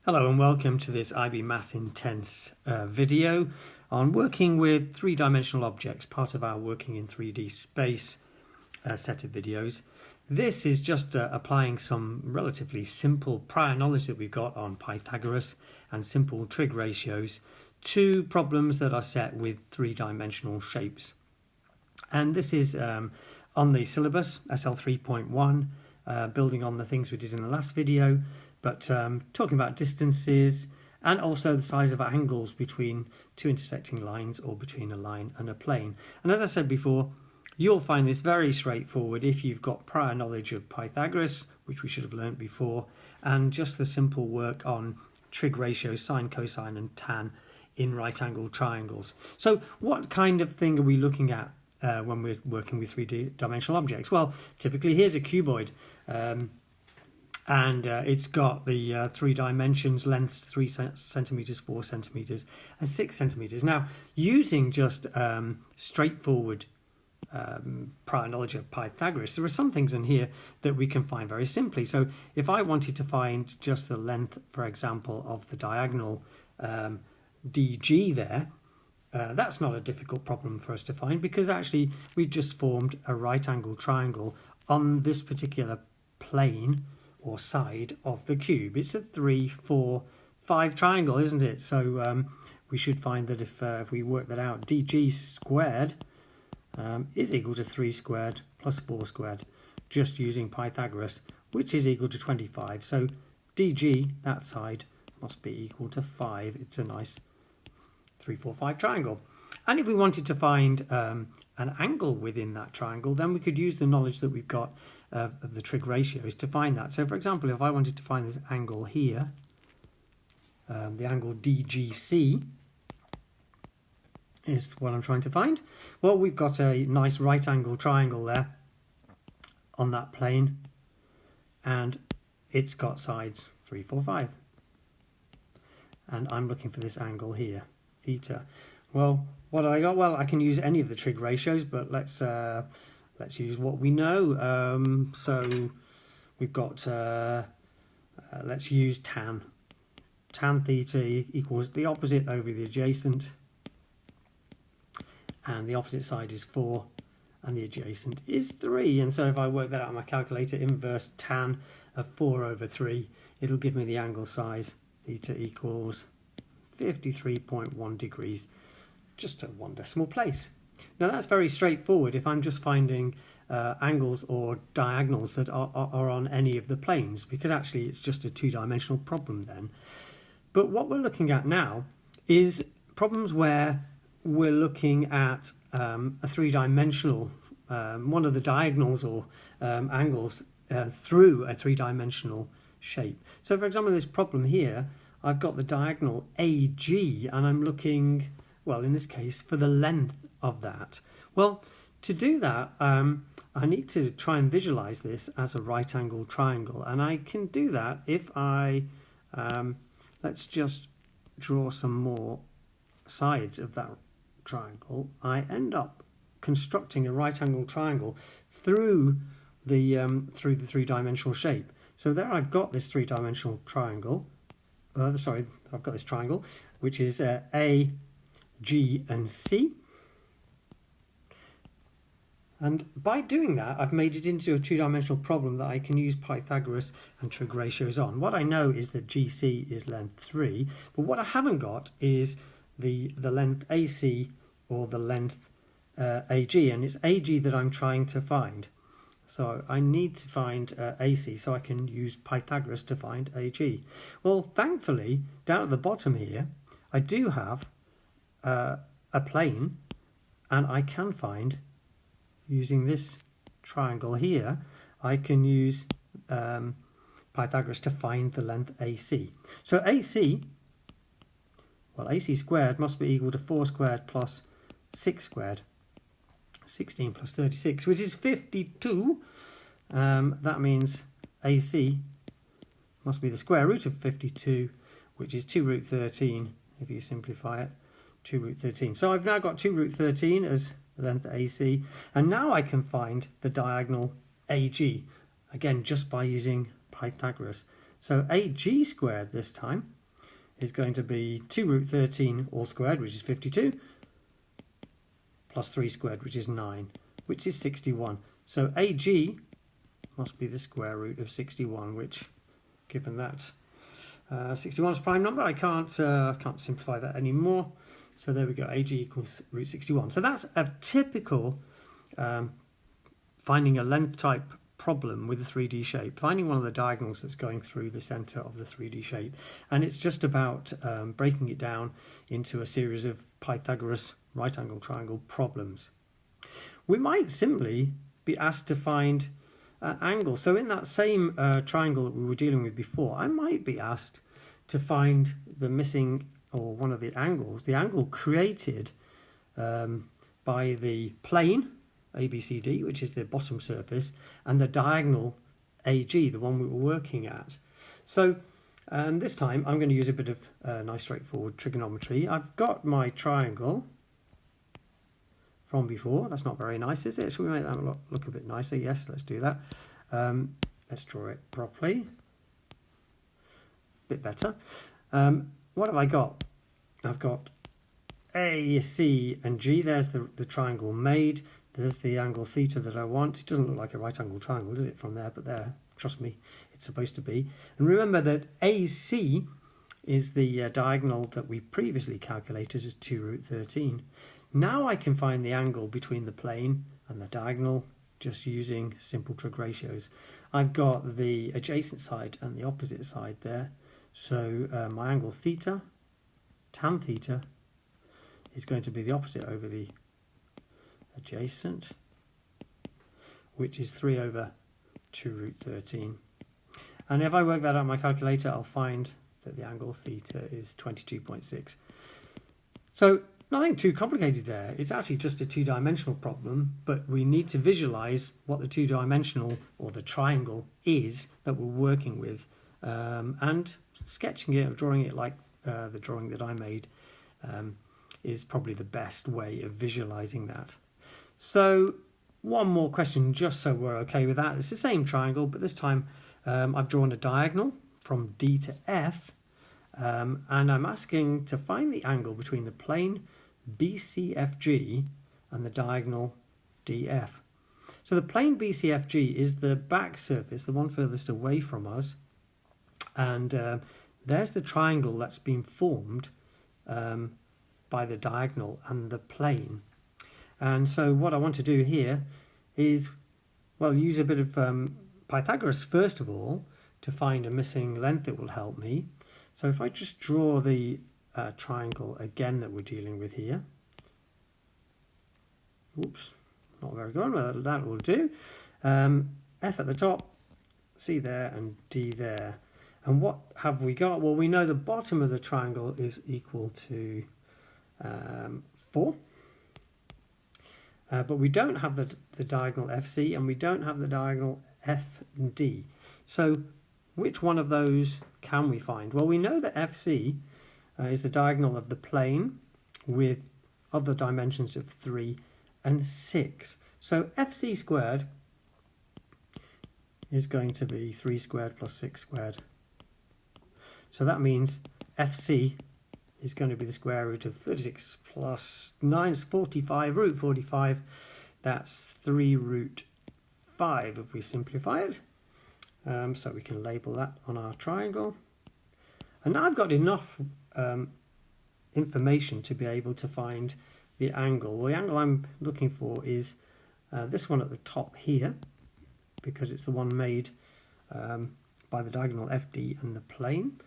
Hello and welcome to this IB Math Intense video on working with three-dimensional objects, part of our Working in 3D Space set of videos. This is just applying some relatively simple prior knowledge that we've got on Pythagoras and simple trig ratios to problems that are set with three-dimensional shapes. And this is on the syllabus, SL 3.1, building on the things we did in the last video, but talking about distances and also the size of angles between two intersecting lines or between a line and a plane. And as I said before, you'll find this very straightforward if you've got prior knowledge of Pythagoras, which we should have learnt before, and just the simple work on trig ratios, sine, cosine and tan in right angled triangles. So what kind of thing are we looking at when we're working with three-dimensional objects? Well, typically here's a cuboid. And it's got the three dimensions, lengths 3 centimeters, 4 centimeters, and 6 centimeters. Now, using just straightforward prior knowledge of Pythagoras, there are some things in here that we can find very simply. So, if I wanted to find just the length, for example, of the diagonal DG there, that's not a difficult problem for us to find because actually we've just formed a right-angled triangle on this particular plane or side of the cube. It's a 3, 4, 5 triangle, isn't it? So we should find that if we work that out, dg squared is equal to 3 squared plus 4 squared, just using Pythagoras, which is equal to 25. So dg, that side, must be equal to 5. It's a nice 3, 4, 5 triangle. And if we wanted to find an angle within that triangle, then we could use the knowledge that we've got of the trig ratios to find that. So for example, if I wanted to find this angle here, the angle DGC is what I'm trying to find. Well, we've got a nice right angle triangle there on that plane, and it's got sides 3, 4, 5. And I'm looking for this angle here, theta. Well, what have I got? Well, I can use any of the trig ratios, but let's use what we know. So we've got, let's use tan. Tan theta equals the opposite over the adjacent. And the opposite side is 4, and the adjacent is 3. And so if I work that out on my calculator, inverse tan of 4 over 3, it'll give me the angle size. Theta equals 53.1 degrees, just at 1 decimal place. Now that's very straightforward if I'm just finding angles or diagonals that are on any of the planes, because actually it's just a two-dimensional problem then. But what we're looking at now is problems where we're looking at a three-dimensional, one of the diagonals or angles through a three-dimensional shape. So for example, this problem here, I've got the diagonal AG and I'm looking, well, in this case, for the length of that. Well, to do that, I need to try and visualize this as a right angled triangle, and I can do that if I let's just draw some more sides of that triangle. I end up constructing a right angled triangle through the three-dimensional shape. So there I've got this three-dimensional triangle. Sorry, I've got this triangle, which is A, G and C. And by doing that, I've made it into a two-dimensional problem that I can use Pythagoras and trig ratios on. What I know is that GC is length 3, but what I haven't got is the length AC or the length AG, and it's AG that I'm trying to find. So I need to find AC so I can use Pythagoras to find AG. Well, thankfully, down at the bottom here, I do have a plane, and I can find, using this triangle here, I can use Pythagoras to find the length AC. So AC, well, AC squared must be equal to 4 squared plus 6 squared. 16 plus 36, which is 52. That means AC must be the square root of 52, which is 2 root 13, if you simplify it, 2 root 13. So I've now got 2 root 13 as the length AC, and now I can find the diagonal AG, again just by using Pythagoras. So AG squared this time is going to be 2 root 13 all squared, which is 52, plus 3 squared, which is 9, which is 61. So AG must be the square root of 61, which, given that 61 is a prime number, I can't simplify that anymore. So there we go, AG equals root 61. So that's a typical finding a length type problem with a 3D shape, finding one of the diagonals that's going through the center of the 3D shape. And it's just about breaking it down into a series of Pythagoras right angle triangle problems. We might simply be asked to find an angle. So in that same triangle that we were dealing with before, I might be asked to find the missing, or one of the angles, the angle created by the plane ABCD, which is the bottom surface, and the diagonal AG, the one we were working at. So this time I'm going to use a bit of nice straightforward trigonometry. I've got my triangle from before. That's not very nice, is it? Should we make that look a bit nicer? Yes, let's do that. Let's draw it properly. Bit better. What have I got? I've got A, C and G. There's the triangle made. There's the angle theta that I want. It doesn't look like a right angle triangle, does it, from there? But there, trust me, it's supposed to be. And remember that AC is the diagonal that we previously calculated as 2 root 13. Now I can find the angle between the plane and the diagonal just using simple trig ratios. I've got the adjacent side and the opposite side there. So my angle theta, tan theta, is going to be the opposite over the adjacent, which is 3 over 2 root 13. And if I work that out on my calculator, I'll find that the angle theta is 22.6. So nothing too complicated there. It's actually just a two-dimensional problem, but we need to visualize what the two-dimensional, or the triangle, is that we're working with, and sketching it or drawing it like the drawing that I made is probably the best way of visualizing that. So one more question, just so we're okay with that. It's the same triangle, but this time I've drawn a diagonal from D to F, and I'm asking to find the angle between the plane BCFG and the diagonal DF. So the plane BCFG is the back surface, the one furthest away from us, and there's the triangle that's been formed by the diagonal and the plane. And so what I want to do here is, well, use a bit of Pythagoras first of all to find a missing length that will help me. So if I just draw the triangle again that we're dealing with here. Oops, not very good, but that will do. F at the top, C there and D there. And what have we got? Well, we know the bottom of the triangle is equal to 4. But we don't have the diagonal FC, and we don't have the diagonal FD. So which one of those can we find? Well, we know that FC is the diagonal of the plane with other dimensions of 3 and 6. So FC squared is going to be 3 squared plus 6 squared. So that means FC is going to be the square root of 36 plus 9 is 45, root 45. That's 3 root 5 if we simplify it. So we can label that on our triangle. And now I've got enough information to be able to find the angle. Well, the angle I'm looking for is this one at the top here, because it's the one made by the diagonal FD and the plane.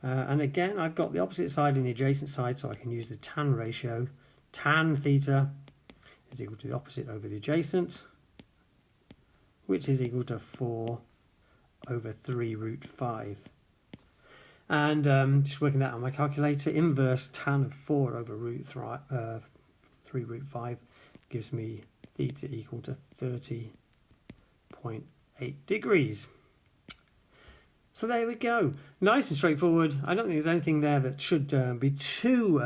And again, I've got the opposite side and the adjacent side, so I can use the tan ratio. Tan theta is equal to the opposite over the adjacent, which is equal to 4 over 3 root 5. And just working that on my calculator, inverse tan of 4 over 3 root 5 gives me theta equal to 30.8 degrees. So there we go. Nice and straightforward. I don't think there's anything there that should be too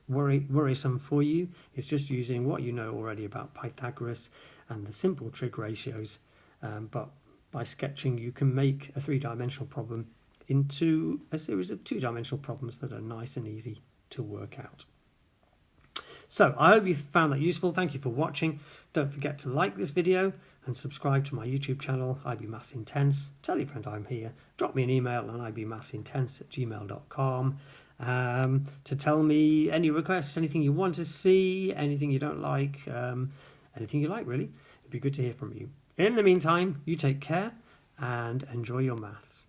worrisome for you. It's just using what you know already about Pythagoras and the simple trig ratios. But by sketching, you can make a three-dimensional problem into a series of two-dimensional problems that are nice and easy to work out. So I hope you found that useful. Thank you for watching. Don't forget to like this video and subscribe to my YouTube channel, IB Maths Intense. Tell your friends I'm here. Drop me an email on ibmathsintense@gmail.com to tell me any requests, anything you want to see, anything you don't like, anything you like really. It'd be good to hear from you. In the meantime, you take care and enjoy your maths.